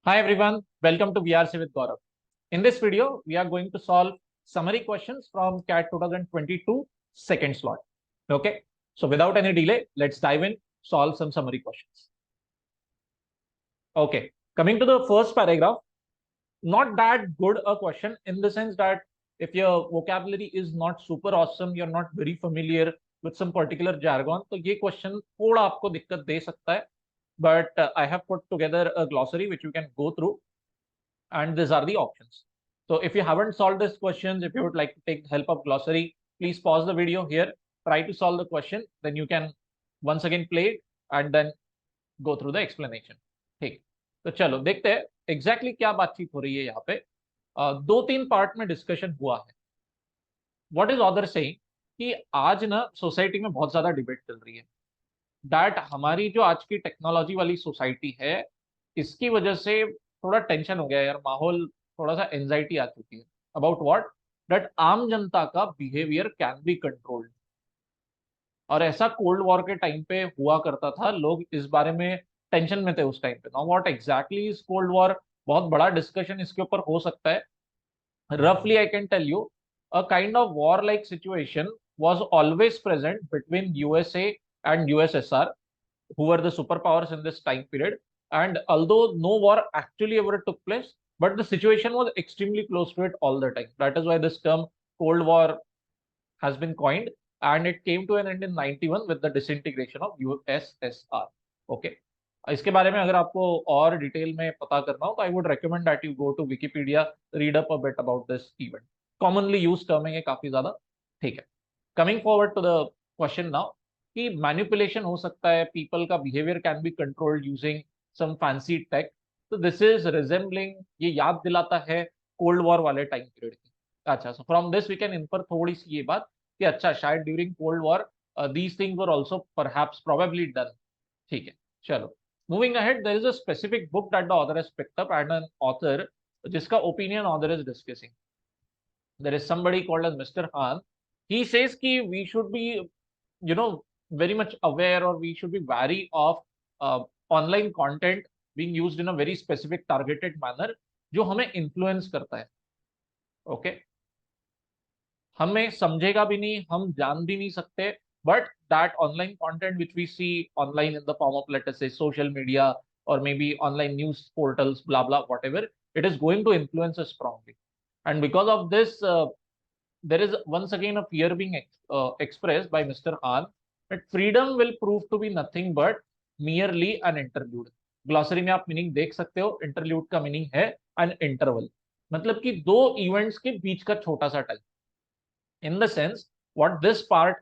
Hi everyone, welcome to VRC with Gaurav. In this video, we are going to solve summary questions from CAT 2022 second slot. Okay, so without any delay, let's dive in, solve some summary questions. Okay, coming to the first paragraph, not that good a question in the sense that if your vocabulary is not super awesome, you're not very familiar with some particular jargon, तो ये question थोड़ा आपको दिक्कत दे सकता है. But I have put together a glossary which you can go through, and these are the options. So if you haven't solved these questions, if you would like to take the help of glossary, please pause the video here, try to solve the question, then you can once again play it and then go through the explanation. ठीक, तो चलो देखते हैं exactly क्या बातचीत हो रही है यहाँ पे. दो तीन पार्ट में डिस्कशन हुआ है. व्हाट इज ऑदर सेइंग कि आज ना सोसाइटी में बहुत ज्यादा डिबेट चल रही है दैट हमारी जो आज की टेक्नोलॉजी वाली सोसाइटी है, इसकी वजह से थोड़ा टेंशन हो गया यार, माहौल थोड़ा सा एंजाइटी आ चुकी है. About what? दैट आम जनता का बिहेवियर कैन बी कंट्रोल्ड. और ऐसा कोल्ड वॉर के टाइम पे हुआ करता था, लोग इस बारे में टेंशन में थे उस टाइम पे. Now what exactly is cold war, बहुत बड़ा डिस्कशन इसके ऊपर हो सकता है. Roughly I can tell you a kind of war like situation was always present between USA and USSR, who were the superpowers in this time period. And although no war actually ever took place, but the situation was extremely close to it all the time. That is why this term Cold War has been coined, and it came to an end in 91 with the disintegration of USSR. Okay. इसके बारे में अगर आपको और detail में पता करना हो तो I would recommend that you go to Wikipedia, read up a bit about this event. Commonly use term है काफी ज्यादा. ठीक है, coming forward to the question now कि मैनिपुलेशन हो सकता है, पीपल का behaviour can be controlled using some fancy tech. तो दिस इज रिजेंबलिंग, ये याद दिलाता है कोल्ड वॉर वाले टाइम पीरियड की. अच्छा, so from this we can infer थोड़ी सी ये बात कि अच्छा शायद during cold war these things were also perhaps probably done. ठीक है, चलो. Moving ahead, there is a specific book that the author has picked up and an author जिसका opinion author is discussing. There is somebody called as Mr. Han. He says कि we should be, very much aware, or we should be wary of online content being used in a very specific targeted manner जो हमें influence करता है. Okay, हमें समझेगा भी नहीं, हम जान भी नहीं सकते, but that online content which we see online in the form of, let us say, social media or maybe online news portals, blah blah, whatever, it is going to influence us strongly. And because of this, there is once again a fear being expressed by Mr. Han that freedom will prove to be nothing but merely an interlude. Glossary में आप meaning देख सकते हो. Interlude का meaning है an interval, मतलब कि दो इवेंट्स के बीच का छोटा सा time. In the sense what this part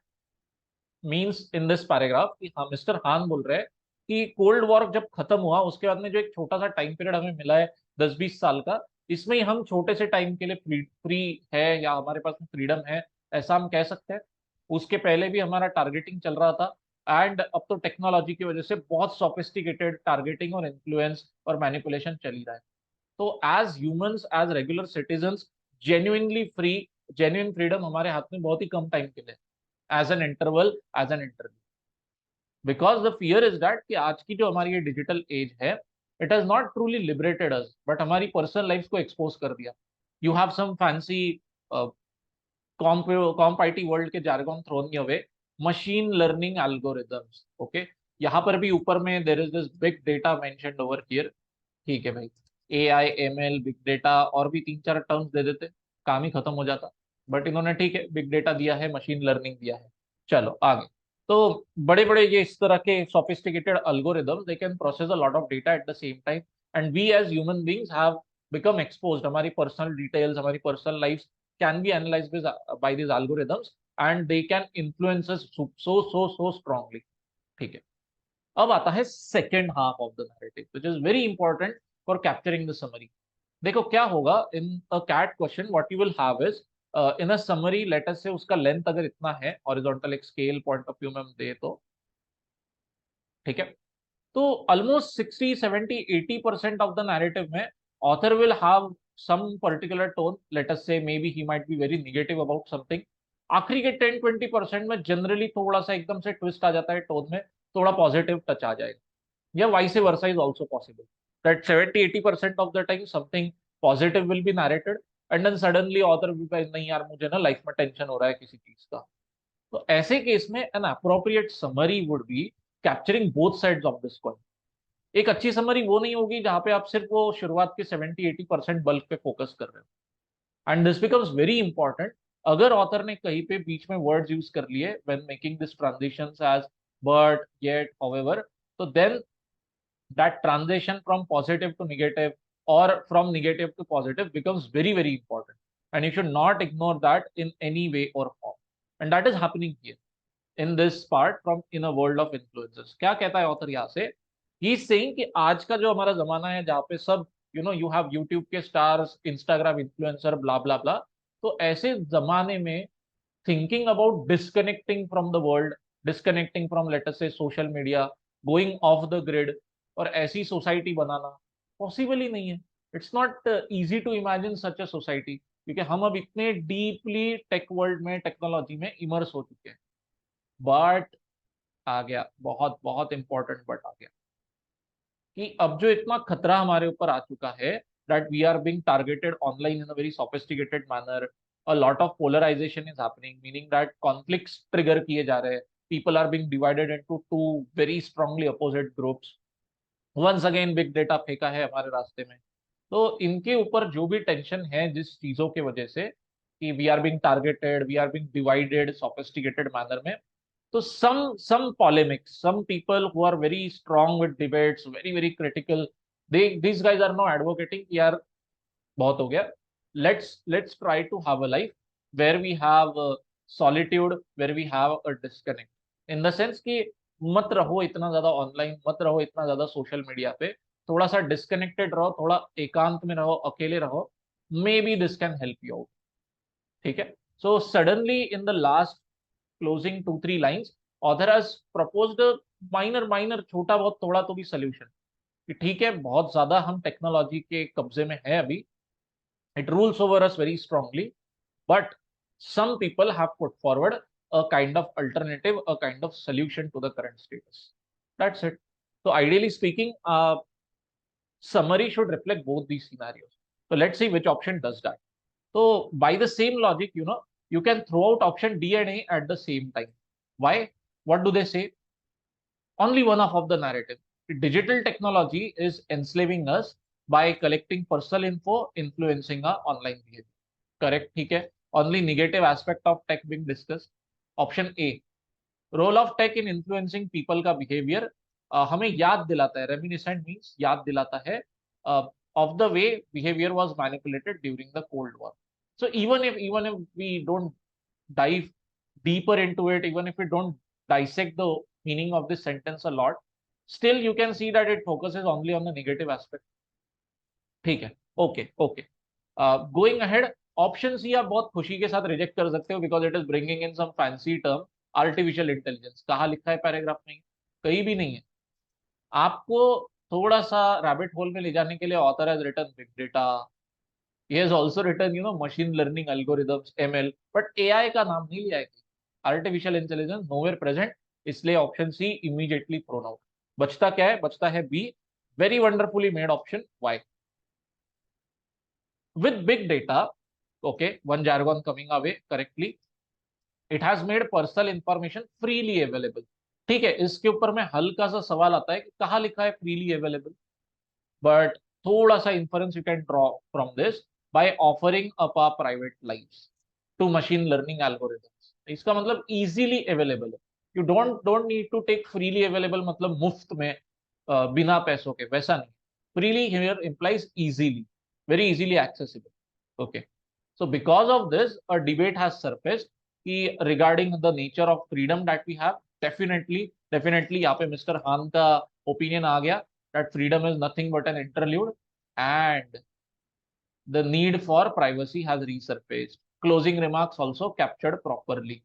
means in this paragraph कि हाँ, मिस्टर हान बोल रहे हैं कि कोल्ड वॉर जब खत्म हुआ उसके बाद में जो एक छोटा सा टाइम पीरियड हमें मिला है 10-20 साल का, इसमें ही हम छोटे से टाइम के लिए फ्री है या हमारे पास फ्रीडम है, ऐसा हम कह सकते हैं. उसके पहले भी हमारा टारगेटिंग चल रहा था, एंड अब तो टेक्नोलॉजी की वजह से बहुत सोफिस्टिकेटेड टारगेटिंग और इन्फ्लुएंस और मैनिपुलेशन चल ही रहा है. तो as humans, as regular citizens, genuinely free, genuine freedom हमारे हाथ में बहुत ही कम टाइम के लिए, as an interval, as an interview. Because the fear is that कि आज की जो हमारी ये डिजिटल एज है, it has not truly liberated us, but हमारी पर्सनल लाइफ को एक्सपोज कर दिया. You have some fancy computer world के jargon thrown away, machine learning algorithms. Okay, यहाँ पर भी ऊपर में there is this big data mentioned over here. ठीक है भाई, AI, ML, बिग डेटा और भी तीन चार टर्म्स दे देते, काम ही खत्म हो जाता. बट इन्होंने ठीक है, बिग डेटा दिया है, मशीन लर्निंग दिया है. चलो आगे. तो बड़े बड़े ये इस तरह के sophisticated algorithms, they can process a lot of data at the same time, and we as human beings have become exposed. हमारी पर्सनल डिटेल्स, हमारी personal life can be analysed by this algorithms, and they can influence us so so so strongly. ठीक है, अब आता है second half of the narrative which is very important for capturing the summary. देखो क्या होगा in a cat question, what you will have is in a summary, late us से उसका लेंथ अगर इतना है, हॉरिजॉन्टल एक स्केल पॉइंट ऑफ व्यू में हम दे तो, ठीक है, तो ऑलमोस्ट 60, 70, 80% ऑफ द नैरेटिव में author will have some particular tone. Let us say maybe he might be very negative about something. आखिरी के 10-20% में जनरली थोड़ा सा एकदम से ट्विस्ट आ जाता है टोन में, थोड़ा पॉजिटिव टच आ जाएगा, या vice versa is also possible. that 70-80% of the time something positive will be narrated, and then suddenly author will be नहीं यार मुझे ना लाइफ में टेंशन हो रहा है किसी चीज का. तो ऐसे केस में an appropriate summary would be capturing both sides of this coin. एक अच्छी समरी वो नहीं होगी जहां पे आप सिर्फ वो शुरुआत के 70-80% बल्क पे फोकस कर रहे हो. And this becomes very important. अगर ऑथर ने कहीं पे बीच में वर्ड्स यूज कर लिए when making this transitions as but yet however, तो then that transition from positive to negative or from negative to positive becomes very, very important. And you should not ignore that in any way or form. And that is happening here in this part from in a world of influencers. क्या कहता है author यहाँ से? He is saying कि आज का जो हमारा जमाना है जहाँ पे सब you have YouTube के stars, Instagram influencer, blah blah blah. तो ऐसे जमाने में thinking about disconnecting from the world, disconnecting from let us say social media, going off the grid और ऐसी सोसाइटी बनाना पॉसिबल ही नहीं है. It's not easy to imagine such a society, क्योंकि हम अब इतने डीपली टेक वर्ल्ड में दैट में इमर्स हो चुके हैं. बट आ गया बहुत बहुत इंपॉर्टेंट बट आ गया कि अब जो इतना खतरा हमारे ऊपर आ चुका है that we are being targeted online in a very sophisticated manner. A lot of polarisation is happening, meaning that conflicts trigger किए जा रहे हैं. People are being divided into two very strongly opposite groups. Once again big data फेंका है हमारे रास्ते में. तो इनके ऊपर जो भी टेंशन है जिस चीजों की वजह से कि we are being targeted, we are being divided sophisticated manner में, तो some polemics, some people who are very strong with debates, very very critical, these guys are now advocating कि यार बहुत हो गया. Let's try to have a life where we have solitude, where we have a disconnect, in the sense कि मत रहो इतना ज्यादा ऑनलाइन, मत रहो इतना ज्यादा सोशल मीडिया पे, थोड़ा सा डिस्कनेक्टेड रहो, थोड़ा एकांत में रहो, अकेले रहो. May be this can help you out. ठीक है. So suddenly in the last closing 2-3 lines author has proposed minor minor छोटा बहुत थोड़ा तो भी सोल्यूशन कि ठीक है बहुत ज्यादा हम टेक्नोलॉजी के कब्जे में है अभी, it rules over us very strongly, but some people have put forward a kind of alternative, a kind of solution to the current status. That's it. So ideally speaking, summary should reflect both these scenarios. So let's see which option does that. So by the same logic, you can throw out option D and A at the same time. Why? What do they say? Only one of the narrative. Digital technology is enslaving us by collecting personal info, influencing our online behavior. Correct? ठीक है. Only negative aspect of tech being discussed. Option A. Role of tech in influencing people का behavior हमें याद दिलाता है. Reminiscent means याद दिलाता है of the way behavior was manipulated during the Cold War. So even if we don't dive deeper into it, even if we don't dissect the meaning of this sentence a lot, still you can see that it focuses only on the negative aspect. ठीक है. Okay okay. Going ahead, option C आप बहुत खुशी के साथ reject कर सकते हो because it is bringing in some fancy term artificial intelligence. कहाँ लिखा है पैराग्राफ में? कहीं भी नहीं है. आपको थोड़ा सा रैबिट होल में ले जाने के लिए author has written big data. he has also written machine learning algorithms, ML, but AI का नाम नहीं लिया है. आर्टिफिशियल इंटेलिजेंस नोवेयर प्रेजेंट, इसलिए option C immediately thrown out. बचता क्या है? बचता है B, very wonderfully made option. Why? with big data, okay, one jargon coming away correctly, it has made personal information freely available. ठीक है. इसके ऊपर में हल्का सा सवाल आता है कि कहाँ लिखा है freely available, but थोड़ा सा inference you can draw from this by offering up our private lives to machine learning algorithms. इसका मतलब easily available है. You don't need to take freely available मतलब मुफ्त में बिना पैसों के, वैसा नहीं. Freely here implies easily, very easily accessible. Okay. So because of this, a debate has surfaced regarding the nature of freedom that we have. Definitely यहाँ पे मिस्टर हान का ओपिनियन आ गया that freedom is nothing but an interlude and the need for privacy has resurfaced. Closing remarks also captured properly.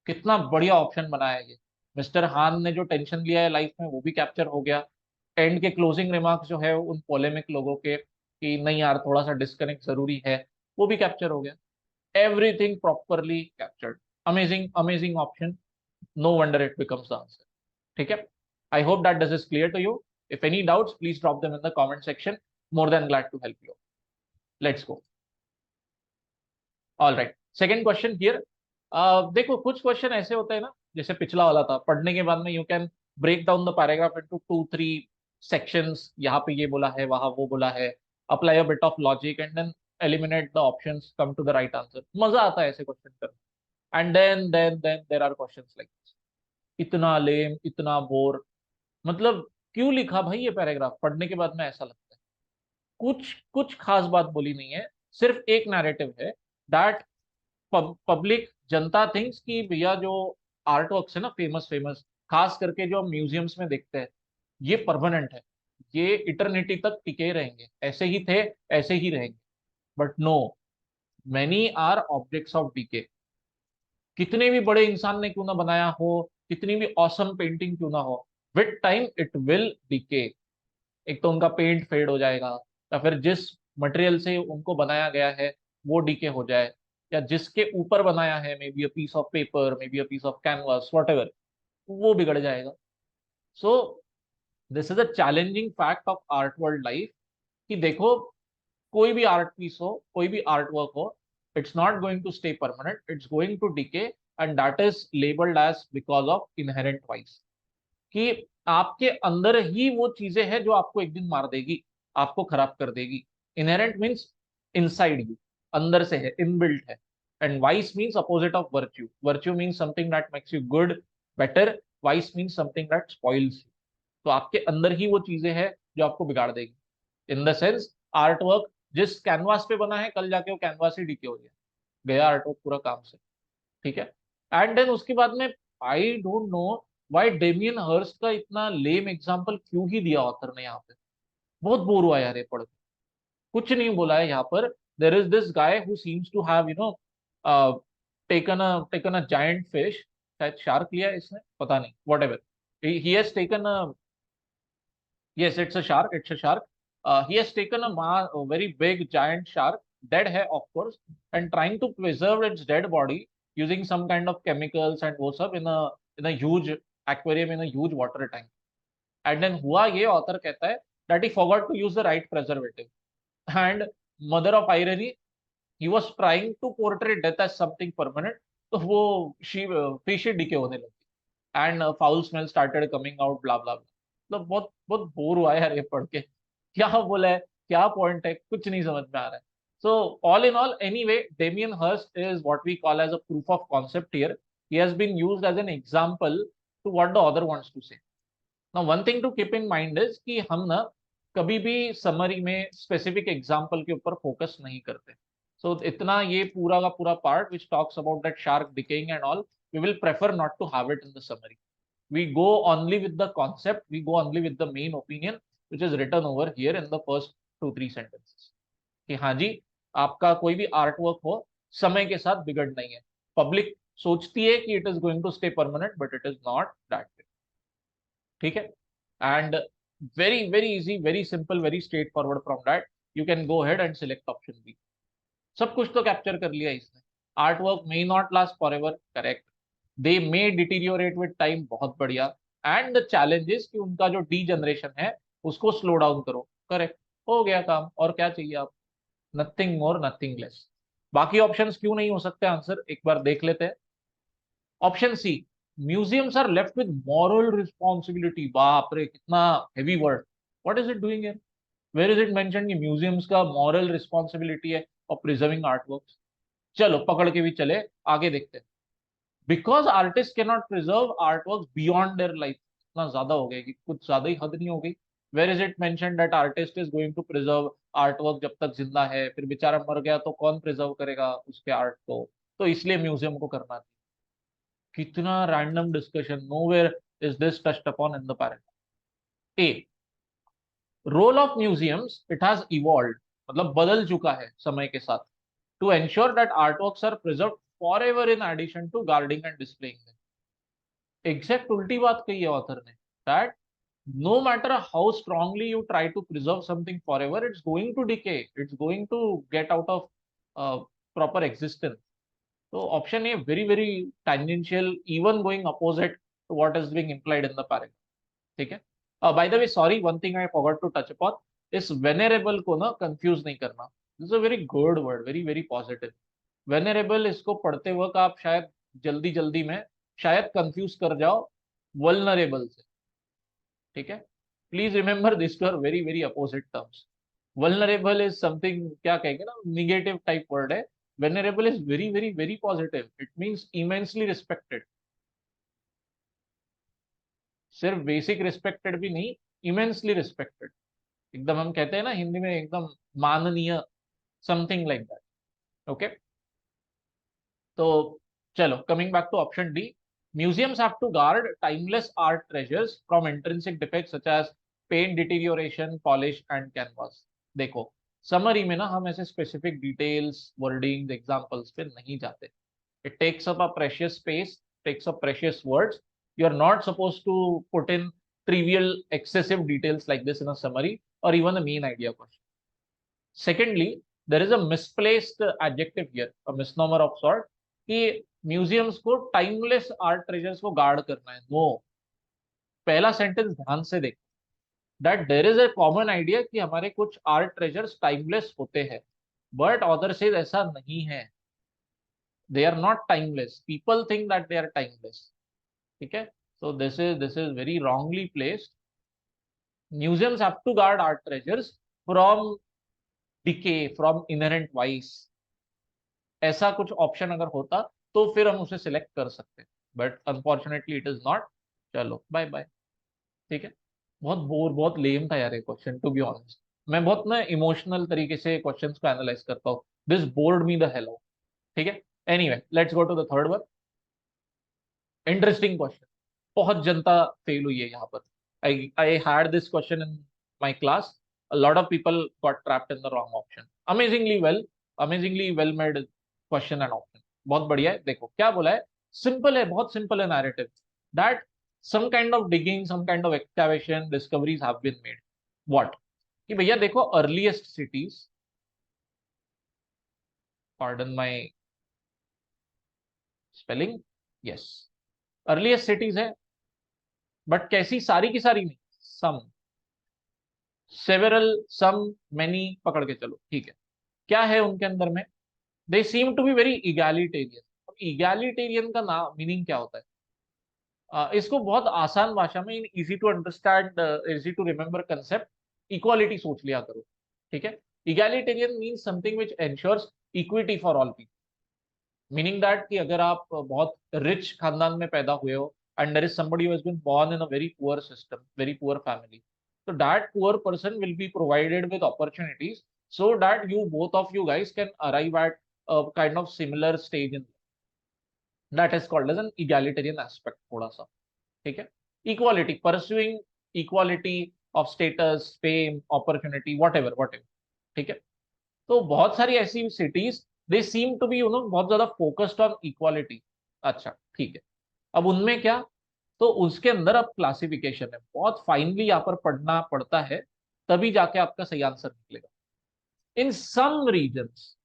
कितना बढ़िया option बनाया है ये. मिस्टर हान ने जो टेंशन लिया है लाइफ में वो भी कैप्चर हो गया. एंड के क्लोजिंग रिमार्क्स जो है उन पोलेमिक लोगों के कि नहीं यार थोड़ा सा डिस्कनेक्ट जरूरी है, वो भी कैप्चर हो गया. Everything properly captured. Amazing amazing option. No wonder it becomes the answer. ठीक है. I hope that this is clear to you. If any doubts, please drop them in the comment section. More than glad to help you. Let's go. All right. Second question here. देखो कुछ question ऐसे होते हैं ना, जैसे पिछला वाला था, पढ़ने के बाद में you can break down the paragraph into 2-3 sections. यहाँ पे ये बोला है, वहां वो बोला है. Apply a bit of logic and then eliminate the options, come to the right answer. मजा आता है ऐसे क्वेश्चन करने. And then there are questions like this. इतना लेम, इतना बोर. मतलब क्यों लिखा भाई ये पैराग्राफ? पढ़ने के बाद में ऐसा लगता है कुछ कुछ खास बात बोली नहीं है. सिर्फ एक नैरेटिव है दैट पब्लिक जनता थिंक्स कि भैया जो आर्ट वर्क्स है ना, फेमस फेमस, खास करके जो हम म्यूजियम्स में देखते हैं, ये परमानेंट है, ये इटर्निटी तक टिके रहेंगे, ऐसे ही थे ऐसे ही रहेंगे. But no, many are objects of decay. कितने भी बड़े इंसान ने क्यों ना बनाया हो, कितनी भी ऑसम पेंटिंग क्यों ना हो, with time it will decay. एक तो उनका पेंट फेड हो जाएगा, या फिर जिस मटेरियल से उनको बनाया गया है वो डीके हो जाए, या जिसके ऊपर बनाया है, may be a piece of paper, may be a piece of canvas, whatever, वो बिगड़ जाएगा. So this is a challenging fact of art world life कि देखो, कोई भी आर्ट पीस हो, कोई भी आर्ट वर्क हो, it's not going to stay permanent, it's going to decay. And that is labelled as because of inherent vice. कि आपके अंदर ही वो चीजें हैं जो आपको एक दिन मार देगी, आपको खराब कर देगी. इनहेरेंट मीन्स इनसाइड यू, अंदर से है, इनबिल्ट है. And vice means opposite of virtue. Virtue means something that makes you good, better. Vice means something that spoils you. तो आपके अंदर ही वो चीजें हैं जो आपको बिगाड़ देगी. इन द सेंस, आर्ट वर्क जिस कैनवास पे बना है, कल जाके वो कैनवास ही डीके हो गया, गया आर्ट वर्क पूरा काम से. ठीक है. एंड देन उसके बाद में, I don't know why Damien Hirst का इतना लेम एग्जाम्पल क्यों ही दिया ऑथर ने यहाँ पे. बहुत बोर हुआ यार ये पढ़ के. कुछ नहीं बोला है यहाँ पर. There is this guy who seems to have taken a giant fish. शायद शार्क लिया है इसने, पता नहीं, whatever. He has taken a, yes, it's a shark, it's a shark. He has taken a very big giant shark, dead है of course, and trying to preserve its dead body using some kind of chemicals and वो सब in a huge aquarium, in a huge water tank. And then हुआ ये, author कहता है that he forgot to use the right preservative. And mother of irony, he was trying to portray death as something permanent. तो वो fish ही decay होने लगी. And foul smell started coming out, blah blah. मतलब बहुत बहुत bore हुआ यार ये पढ़ के. क्या बोला है, क्या पॉइंट है, कुछ नहीं समझ में आ रहा है. So all in all, anyway, Damien Hirst is what we call as a proof of concept here. He has been used as an example to what the other wants to say. Now one thing to keep in mind is कि हम ना कभी भी summary में specific example के ऊपर focus नहीं करते. सो इतना ये पूरा का पूरा part which talks about that shark decaying and all, we will prefer not to have it in the summary. We go only with the concept, we go only with the main opinion which is written over here in the first 2-3 sentences. कि हाँ जी, आपका कोई भी art work हो, समय के साथ बिगड़ नहीं है. पब्लिक सोचती है कि it is going to stay permanent, but it is not that way. ठीक है. And very very easy, very simple, very straightforward. From that you can go head and select option B. सब कुछ तो capture कर लिया इसने. Art work may not last forever, correct. They may deteriorate with time, बहुत बढ़िया. And the challenges कि उनका जो डी जनरेशन है उसको स्लो डाउन करो, करेक्ट. हो गया काम, और क्या चाहिए आप? Nothing more, nothing less. बाकी ऑप्शंस क्यों नहीं हो सकते आंसर, एक बार देख लेते हैं. Option C, museums are left with moral responsibility. बाप रे, कितना heavy word. What is it doing here? Where is it mention कि म्यूजियम्स का मॉरल रिस्पॉन्सिबिलिटी है ऑफ प्रिजर्विंग आर्ट वर्क्स? चलो पकड़ के भी चले, आगे देखते हैं. Because artist can not preserve art work beyond their life. इतना ज्यादा हो गया कि कुछ ज्यादा ही हद नहीं हो गई? Where is it mention that artist is going to preserve art work जब तक जिंदा है? फिर बेचारा मर गया तो कौन प्रिजर्व करेगा उसके आर्ट को? तो इसलिए म्यूजियम को करना चाहिए. कितना random discussion. Nowhere is this touched upon in the paragraph. A, role of museums, it has evolve, मतलब बदल चुका है समय के साथ, to ensure that artworks are preserved forever in addition to guarding and displaying them. Exact उल्टी बात कही है ऑथर ने. That no matter how strongly you try to preserve something forever, it's going to decay, it's going to get out of proper existence. So option A, very very tangential, even going opposite to what is being implied in the paragraph. ठीक है. By the way sorry, one thing I forgot to touch upon, इस venerable को ना confuse नहीं करना, this a very good word, very very positive. Venerable, इसको पढ़ते वक्त आप शायद जल्दी जल्दी में शायद कंफ्यूज कर जाओ वल्नरेबल से, ठीक है। Please remember this two are very very opposite terms. Vulnerable is something, क्या कहेंगे ना, निगेटिव टाइप वर्ड है। Venerable is very very very positive, it means immensely respected. सिर्फ बेसिक रिस्पेक्टेड भी नहीं, इमेंसली रिस्पेक्टेड, एकदम हम कहते हैं ना हिंदी में एकदम माननीय, समथिंग लाइक दैट। ओके, तो चलो coming back to option D, museums have to guard timeless art treasures from intrinsic defects such as paint deterioration, polish and canvas. देखो, समरी में ना हम ऐसे स्पेसिफिक डिटेल्स, वर्डिंग, एग्जांपल्स पे नहीं जाते। It takes up a precious space, takes up precious words, you are not suppose to put in trivial excessive details like this in a summary or even a main idea question. Secondly, there is a misplaced adjective here, a misnomer of sort, कि museums को timeless art treasures को guard करना है। No, पहला sentence ध्यान से देखो, that there is a common idea कि हमारे कुछ आर्ट ट्रेजर्स टाइमलेस होते हैं, बट ऑथर सेज ऐसा नहीं है, they are not timeless, people think that they are timeless, ठीक है। So this is very wrongly placed. Museums have to guard art treasures from decay, from inherent vice, ऐसा कुछ option अगर होता तो फिर हम उसे सिलेक्ट कर सकते, but unfortunately it is not. चलो बाय बाय, ठीक है। बहुत बोर, बहुत लेम था यार ये क्वेश्चन, टू बी ऑनेस्ट। मैं बहुत ना इमोशनल तरीके से क्वेश्चंस को एनालाइज करता हूँ, this bored me the hell out, ठीक है। Anyway, let's go to the third one. Interesting question, बहुत जनता फेल हुई है यहाँ पर। I had this question in my class, a lot of people got trapped in the wrong option, amazingly well made question and option, बहुत बढ़िया है। देखो क्या बोला है, सिंपल है, बहुत सिंपल है narrative, that some kind of digging, some kind of excavation discoveries have been made, what, कि भैया देखो earliest cities, pardon my spelling, yes, earliest cities है, बट कैसी, सारी की सारी नहीं, सम, सेवरल, सम, मेनी पकड़ के चलो, ठीक है। क्या है उनके अंदर में, they seem to be very egalitarian. अब इगैलिटेरियन का नाम मीनिंग क्या होता है, इसको बहुत आसान भाषा में, in easy to understand, easy to remember concept, equality सोच लिया करो, ठीक है। Egalitarian means something which ensures equity for all people, meaning that कि अगर आप बहुत रिच खानदान में पैदा हुए हो and there is somebody who has been born in a very poor system, very poor family, so that poor person will be provided with opportunities so that you, both of you guys, can arrive at a kind of similar stage in life. That is called as an egalitarian aspect, थोड़ा सा, ठीक है। Equality, pursuing equality of status, fame, opportunity, whatever, ठीक है। तो बहुत सारी ऐसी cities, they seem to be बहुत ज्यादा फोकस्ड ऑन इक्वालिटी। अच्छा ठीक है, अब उनमें क्या, तो उसके अंदर अब क्लासिफिकेशन है, बहुत फाइनली यहाँ पर पढ़ना पड़ता है, तभी जाके आपका सही आंसर निकलेगा। In some regions,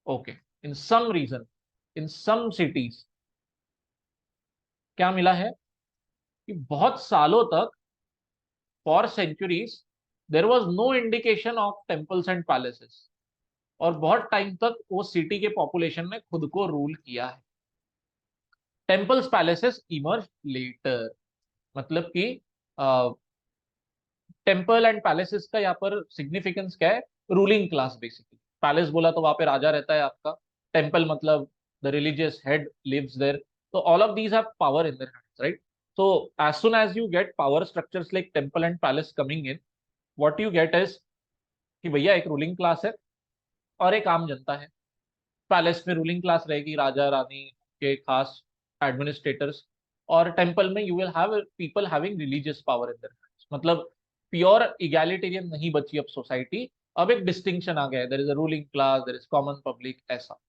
okay, in some region, in some cities, क्या मिला है कि बहुत सालों तक, for centuries, there was no indication of temples and palaces, और बहुत टाइम तक वो सिटी के पॉपुलेशन ने खुद को रूल किया है। टेम्पल्स पैलेसेस इमर्ज लेटर, मतलब कि टेम्पल एंड पैलेसेस का यहाँ पर सिग्निफिकेंस क्या है, रूलिंग क्लास बेसिकली। पैलेस बोला तो वहां पे राजा रहता है आपका, टेम्पल मतलब the religious head lives there, तो all of these have power in their hands, right. so as soon as you get power structures like temple and palace coming in, what you get is कि भैया एक ruling class है और एक आम जनता है। Palace में रूलिंग क्लास रहेगी, राजा रानी के खास एडमिनिस्ट्रेटर्स, और टेम्पल में you will have people having religious power in their hands. मतलब प्योर इगैलिटेरियन नहीं बची अब सोसाइटी, अब एक डिस्टिंक्शन आ गया है, there is a ruling class, there is common public, ऐसा।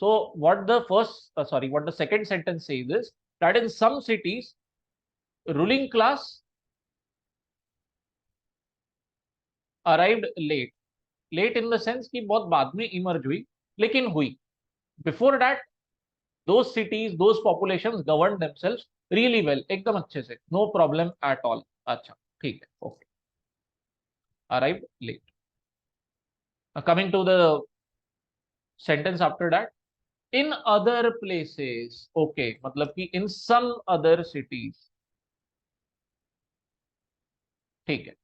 So what the second sentence says is that in some cities ruling class arrived late, late in the sense कि बहुत बाद में इमर्ज हुई, लेकिन हुई। Before that those cities, those populations governed themselves really well, एकदम अच्छे से, नो प्रॉब्लम एट ऑल। अच्छा, ठीक है, okay. Arrive late. Coming to the sentence after that, in other places, okay, मतलब कि इन सम अदर सिटीज। ठीक है,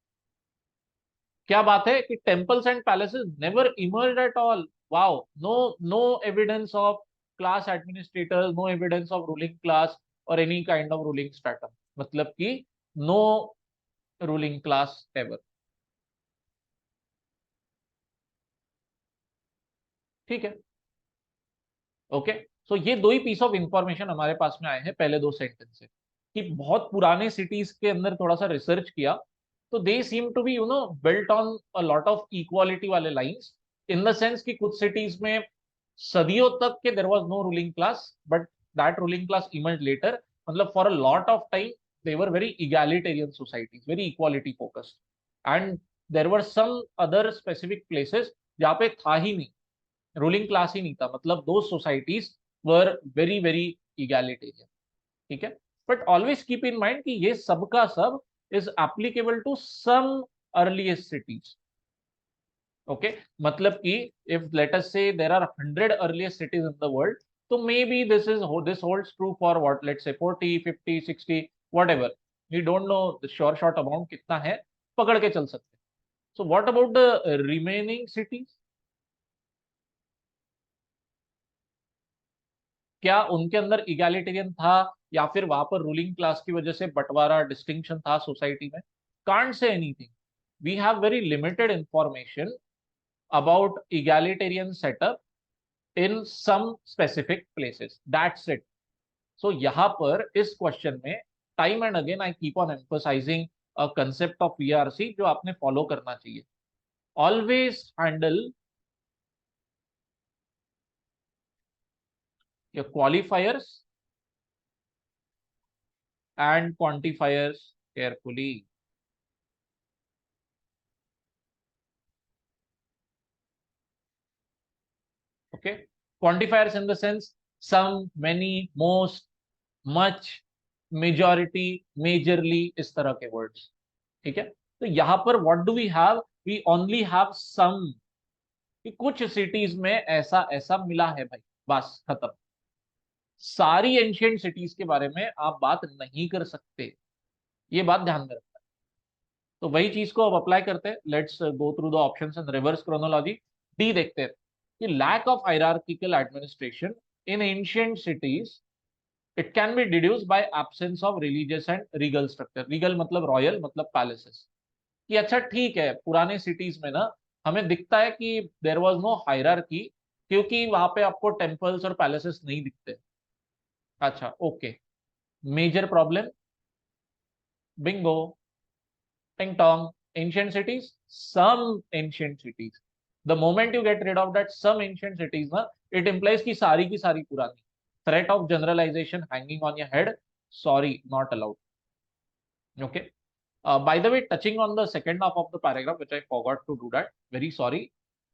क्या बात है कि temples and palaces never emerge at all. Wow, no, no evidence of class administrators, no evidence of ruling class और any kind of ruling stratum, मतलब कि नो रूलिंग क्लास एवर। ठीक है, ओके। सो ये दो ही पीस ऑफ इंफॉर्मेशन हमारे पास में आए हैं पहले दो सेंटेंस से, कि बहुत पुराने सिटीज के अंदर थोड़ा सा रिसर्च किया, तो they seem to be built on a lot of equality वाले लाइंस, इन द सेंस कि कुछ सिटीज में सदियों तक के there was no ruling class, but that ruling class emerge later, मतलब for a lot of time they were very egalitarian societies, very equality focused, and there were some other specific places जहाँ पे था ही नहीं, ruling class ही नहीं था, मतलब दो societies were very very egalitarian. ठीक है, but always keep in mind कि ये सबका सब is applicable to some earliest cities. Okay, मतलब कि if let us say there are 100 earliest cities in the world, तो maybe this holds true for what, let's say 40, 50, 60, whatever, we don't know the sure short amount कितना है, पकड़ के चल सकते हैं। So what about the remaining cities? क्या उनके अंदर इगैलिटेरियन था, या फिर वहां पर रूलिंग क्लास की वजह से बंटवारा, डिस्टिंक्शन था सोसाइटी में? Can't say anything, we have very limited information about egalitarian setup in some specific places, that's it. So यहाँ पर इस क्वेश्चन में time and again I keep on emphasizing a concept of VRC जो आपने follow करना चाहिए। Always handle your qualifiers and quantifiers carefully. Okay, quantifiers in the sense some, many, most, much, majority, majorly, इस तरह के words. ठीक है, तो यहां पर what do we have, we only have some, कि कुछ सिटीज में ऐसा ऐसा मिला है भाई, बस खत्म। सारी एंशियंट सिटीज के बारे में आप बात नहीं कर सकते, ये बात ध्यान में रखना। तो वही चीज को अब अप्लाई करते हैं, let's go through the options in reverse chronology. D देखते हैं कि lack of hierarchical administration in ancient cities, it can be deduced by absence of religious and regal structure. Regal मतलब रॉयल, मतलब पैलेसेस। कि अच्छा ठीक है, पुराने सिटीज में ना हमें दिखता है कि देयर वाज नो हायरार्की, क्योंकि वहां पे आपको टेम्पल्स और पैलेसेस नहीं दिखते। अच्छा, ओके, मेजर प्रॉब्लम, बिंगो, टिंग Tong, ancient cities, some ancient cities, the moment you get rid of that some ancient cities na, it implies की सारी पुरानी, threat of generalization hanging on your head, sorry, not allowed. Okay, by the way, touching on the second half of the paragraph which I forgot to do that, very sorry,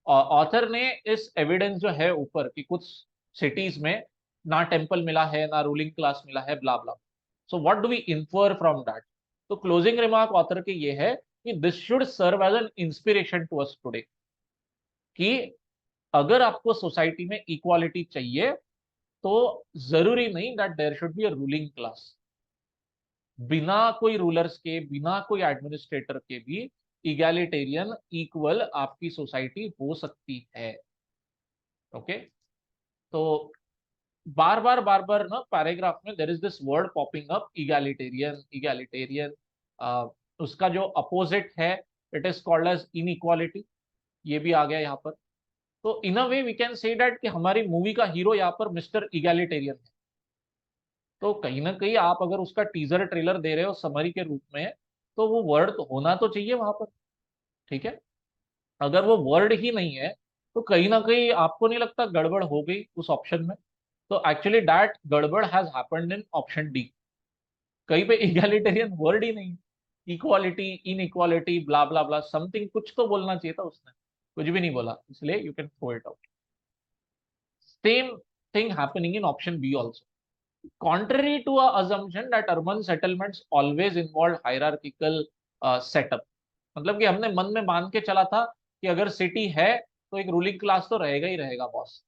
author ने इस evidence जो है ऊपर कि कुछ cities में ना temple मिला है, ना रूलिंग क्लास मिला है, blah blah, so what do we infer from that? तो क्लोजिंग रिमार्क ऑथर के ये है कि this should serve as an inspiration to us today, कि अगर आपको सोसाइटी में इक्वालिटी चाहिए, तो जरूरी नहीं that there should be a ruling class. बिना कोई रूलर्स के, बिना कोई एडमिनिस्ट्रेटर के भी इगैलिटेरियन, इक्वल आपकी सोसाइटी हो सकती है। ओके, तो बार बार ना पैराग्राफ में there is this word popping up, egalitarian, egalitarian. उसका जो अपोजिट है, it is called as inequality, ये भी आ गया यहाँ पर। तो in a way we can say that कि हमारी मूवी का हीरो यहाँ पर मिस्टर इगैलिटेरियन है। तो कहीं ना कहीं आप अगर उसका टीजर ट्रेलर दे रहे हो समरी के रूप में, तो वो वर्ड तो होना तो चाहिए वहां पर। ठीक है, अगर वो वर्ड ही नहीं है, तो कहीं ना कहीं आपको नहीं लगता गड़बड़ हो गई उस ऑप्शन में? तो एक्चुअली दैट गड़बड़ has happened in option D. कहीं पे इगैलिटेरियन वर्ड ही नहीं, इक्वालिटी, इनइक्वालिटी, ब्ला ब्ला ब्ला समथिंग, कुछ तो बोलना चाहिए था उसने, कुछ भी नहीं बोला, इसलिए you can throw it out. Same thing happening in option B also. contrary to a assumption that urban settlements always involved hierarchical setup. मतलब कि हमने मन में मान के चला था कि अगर सिटी है तो एक रूलिंग क्लास तो रहेगा ही रहेगा बॉस।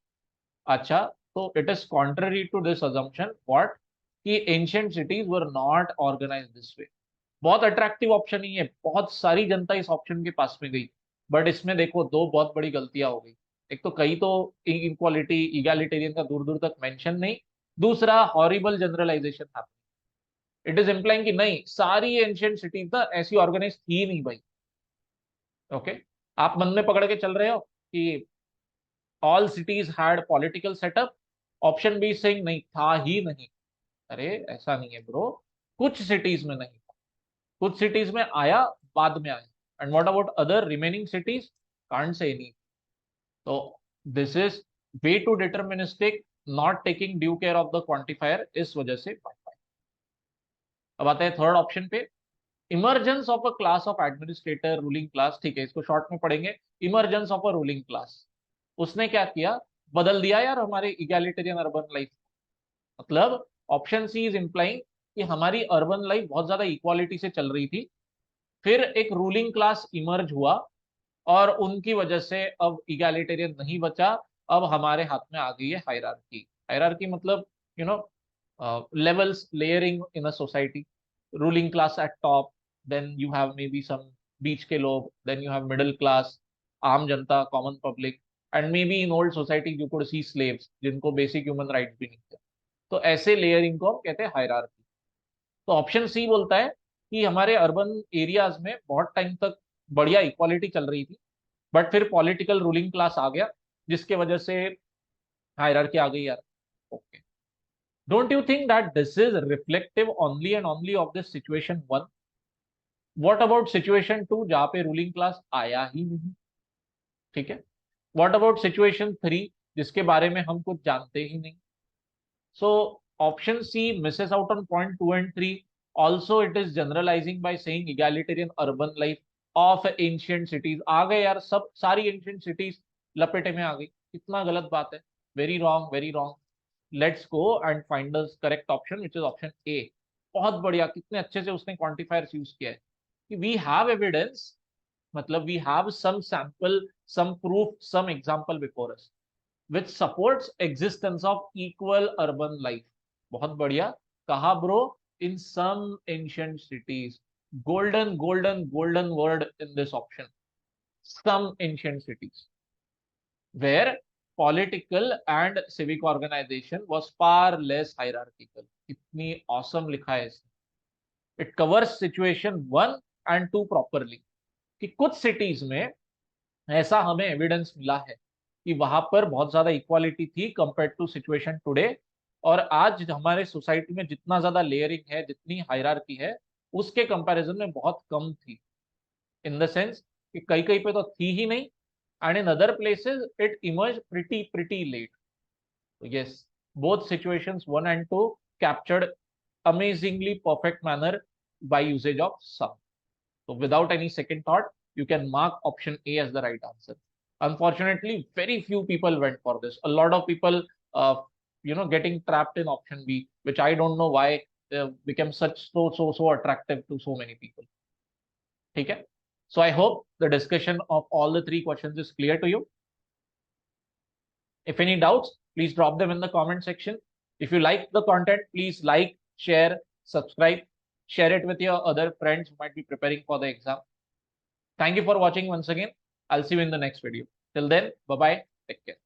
अच्छा, तो it is contrary to this assumption what, कि ancient cities were not organized this way. बहुत अट्रैक्टिव ऑप्शन ही है, बहुत सारी जनता इस ऑप्शन के पास में गई, बट इसमें देखो दो बहुत बड़ी गलतियां हो गई। एक तो कहीं तो इक्वालिटी इगैलिटेरियन का दूर दूर तक मेंशन नहीं, दूसरा हॉरिबल जनरलाइजेशन था। इट इज इम्प्लाइंग कि नहीं सारी एंशियंट सिटीज ना ऐसी ऑर्गेनाइज थी नहीं भाई। ओके, आप मन में पकड़ के चल रहे हो कि all cities had political setup, option be saying नहीं था ही नहीं। अरे ऐसा नहीं है ब्रो, कुछ सिटीज में नहीं था, कुछ सिटीज में आया, बाद में आया। And what about other remaining cities, can't say any. तो this is way too deterministic, not taking due care of the quantifier, इस वजह से 5-5। अब आते हैं थर्ड ऑप्शन पे, emergence of a class of administrator ruling class. ठीक है, इसको शॉर्ट में पढ़ेंगे, emergence of a ruling class. उसने क्या किया, बदल दिया यार हमारे इगैलिटेरियन अर्बन लाइफ। मतलब ऑप्शन सी इज इंप्लाइंग कि हमारी अर्बन लाइफ बहुत ज्यादा इक्वालिटी से चल रही थी, फिर एक रूलिंग क्लास इमर्ज हुआ और उनकी वजह से अब इगैलिटेरियन नहीं बचा, अब हमारे हाथ में आ गई है हायरार्की। हायरार्की मतलब you know levels layering in a society, ruling class at top, then you have maybe some बीच के लोग, then you have middle class, आम जनता, common public, and maybe in old society you could see slaves जिनको basic human rights भी नहीं थे। तो ऐसे layering को हम कहते हैं हायरार्की। तो ऑप्शन सी बोलता है कि हमारे अर्बन एरियाज में बहुत टाइम तक बढ़िया इक्वालिटी चल रही थी, बट फिर पॉलिटिकल रूलिंग क्लास आ गया जिसके वजह से हायरार्की आ गई यार। Okay, don't you think that this is reflective only and only of this situation one? What about situation two जहां पे रूलिंग क्लास आया ही नहीं? ठीक है, what about situation थ्री जिसके बारे में हम कुछ जानते ही नहीं? So option C misses out on point two and three. Also it is generalizing by saying egalitarian urban life of ancient cities। आ गए यार, सब सारी ancient cities लपेटे में आ गई, कितना गलत बात है। Very wrong, very wrong. Let's go and find the correct option which is option A. बहुत बढ़िया, कितने अच्छे से उसने क्वांटिफायर्स यूज किया है कि वी हैव एविडेंस, मतलब we have some sample, some proof, some example before us which supports existence of equal urban life. बहुत बढ़िया कहा bro, in some ancient cities. Golden golden golden word in this option, some ancient cities where political and civic organization was far less hierarchical। इतनी awesome लिखा है इसने। It covers situation 1 and 2 properly, कि कुछ cities में ऐसा हमें evidence मिला है कि वहां पर बहुत ज्यादा इक्वालिटी थी कंपेयर टू सिचुएशन टुडे, और आज हमारे सोसाइटी में जितना ज्यादा लेयरिंग है, जितनी हायरार्की है, उसके कंपैरिजन में बहुत कम थी। इन द सेंस कि कहीं कहीं पे तो थी ही नहीं, and in other places it emerged pretty late। So yes, both situations 1 and 2 captured amazingly perfect manner by usage of some। So without any second thought, you can mark option A as the right answer। Unfortunately very few people went for this, a lot of people uh, getting trapped in option B, which I don't know why became such so attractive to so many people। ठीक है, so I hope the discussion of all the three questions is clear to you। If any doubts, please drop them in the comment section। If you like the content, please like, share, subscribe, share it with your other friends who might be preparing for the exam। Thank you for watching once again। I'll see you in the next video। Till then, bye bye, take care।